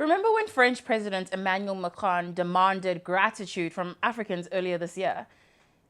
Remember when French President Emmanuel Macron demanded gratitude from Africans earlier this year?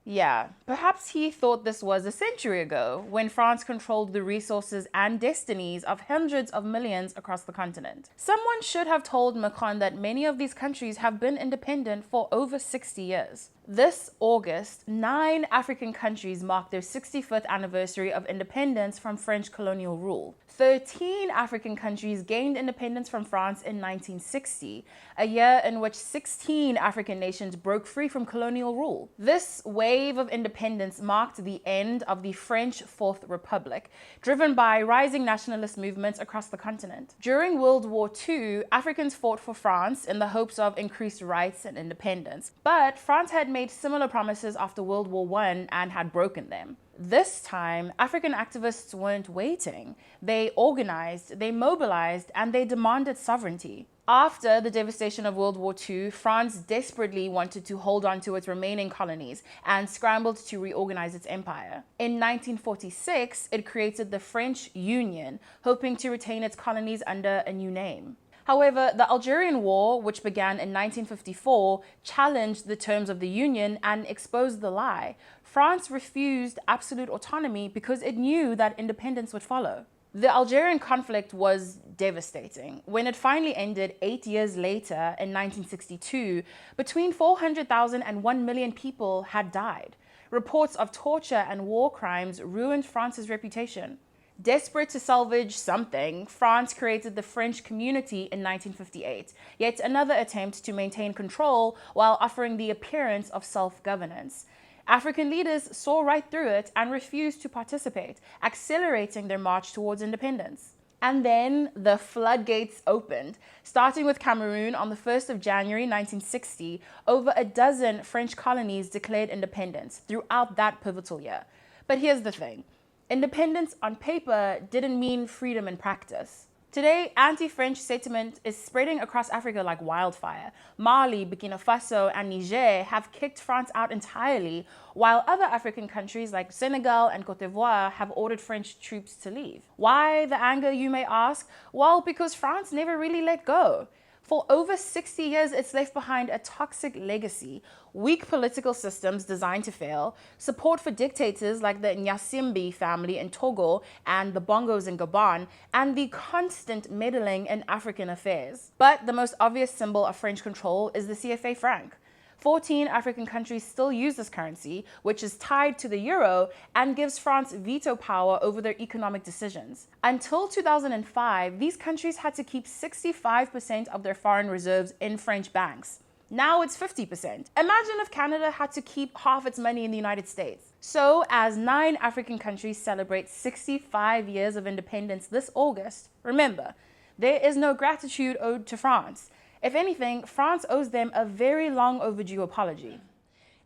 Yeah, perhaps he thought this was a century ago, when France controlled the resources and destinies of hundreds of millions across the continent. Someone should have told Macron that many of these countries have been independent for over 60 years. This August, 9 African countries mark their 65th anniversary of independence from French colonial rule. 13 African countries gained independence from France in 1960, a year in which 16 African nations broke free from colonial rule. This wave of independence marked the end of the French Fourth Republic, driven by rising nationalist movements across the continent. During World War II, Africans fought for France in the hopes of increased rights and independence, but France had made similar promises after World War I and had broken them. This time, African activists weren't waiting. They organized, they mobilized, and they demanded sovereignty. After the devastation of World War II, France desperately wanted to hold on to its remaining colonies and scrambled to reorganize its empire. In 1946, it created the French Union, hoping to retain its colonies under a new name. However, the Algerian War, which began in 1954, challenged the terms of the Union and exposed the lie. France refused absolute autonomy because it knew that independence would follow. The Algerian conflict was devastating. When it finally ended 8 years later, in 1962, between 400,000 and 1 million people had died. Reports of torture and war crimes ruined France's reputation. Desperate to salvage something, France created the French community in 1958, yet another attempt to maintain control while offering the appearance of self-governance. African leaders saw right through it and refused to participate, accelerating their march towards independence. And then the floodgates opened. Starting with Cameroon on the 1st of January 1960, over a dozen French colonies declared independence throughout that pivotal year. But here's the thing. Independence on paper didn't mean freedom in practice. Today, anti-French sentiment is spreading across Africa like wildfire. Mali, Burkina Faso, and Niger have kicked France out entirely, while other African countries like Senegal and Côte d'Ivoire have ordered French troops to leave. Why the anger, you may ask? Well, because France never really let go. For over 60 years, it's left behind a toxic legacy, weak political systems designed to fail, support for dictators like the Nyasimbe family in Togo and the Bongos in Gabon, and the constant meddling in African affairs. But the most obvious symbol of French control is the CFA Franc. 14 African countries still use this currency, which is tied to the euro and gives France veto power over their economic decisions. Until 2005, these countries had to keep 65% of their foreign reserves in French banks. Now it's 50%. Imagine if Canada had to keep half its money in the United States. So, as 9 African countries celebrate 65 years of independence this August, remember, there is no gratitude owed to France. If anything, France owes them a very long overdue apology.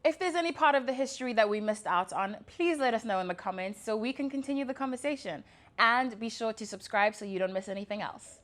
If there's any part of the history that we missed out on, please let us know in the comments so we can continue the conversation. And be sure to subscribe so you don't miss anything else.